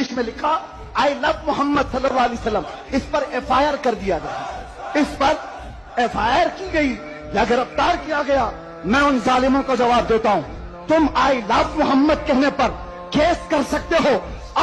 اس میں لکھا آئی لو محمد صلی اللہ علیہ وسلم، اس پر ایف آئی آر کر دیا گیا، اس پر ایف آئی آر کی گئی یا گرفتار کیا گیا۔ میں ان ظالموں کو جواب دیتا ہوں، تم آئی لو محمد کہنے پر کیس کر سکتے ہو،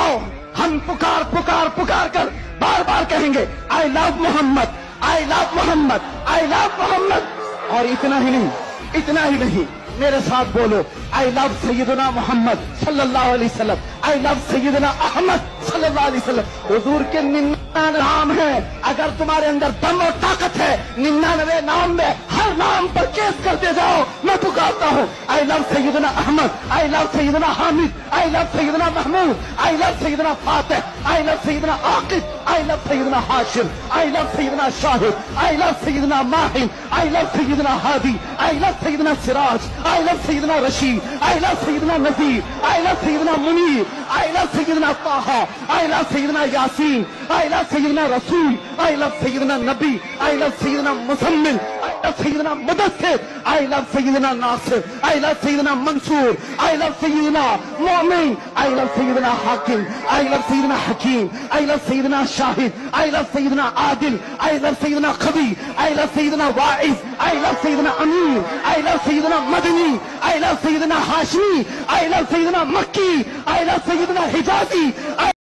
آؤ ہم پکار پکار پکار کر بار بار کہیں گے آئی لو محمد، آئی لو محمد، آئی لو محمد۔ اور اتنا ہی نہیں میرے ساتھ بولو آئی لو سیدنا محمد صلی اللہ علیہ وسلم، آئی لو سیدنا احمد صلی اللہ علیہ وسلم۔ حضور کے 99 نام ہیں، اگر تمہارے اندر دم اور طاقت ہے 99 نام میں ہر نام پر کیس کرتے جاؤ۔ میں پکارتا ہوں آئی لو سیدنا احمد، آئی لو سیدنا حامد، آئی لو سیدنا محمود، آئی لو سیدنا فاتح، آئی لو سیدنا عاقب، آئی لو سیدنا ہاشم، آئی لو سیدنا شاہد، آئی لو سیدنا ماہن، آئی لو سیدنا ہادی، آئی لو سیدنا سراج، آئی لو سیدنا رشید، آئی لو سیدنا نذیر، آئی لو سیدنا منیر، آئی لو سیدنا طہ، آئی لو سیدنا یاسین، آئی لو سیدنا رسول، آئی لو سیدنا نبی، آئی لو سیدنا مزمل، آئی لو سیدنا مدثر، آئی لو سیدنا ناصر، آئی لو سیدنا منصور، آئی لو سیدنا مومن، آئی لو سیدنا حاکم، آئی لو سیدنا حکیم، آئی لو سیدنا شاہد، آئی لو سیدنا عادل، آئی لو سیدنا قوی، آئی لو سیدنا واعظ، آئی لو سیدنا امین، آئی لو سیدنا مدنی، آئی لو سیدنا ہاشمی، آئی لو سیدنا مکی، آئی لو سیدنا حجازی۔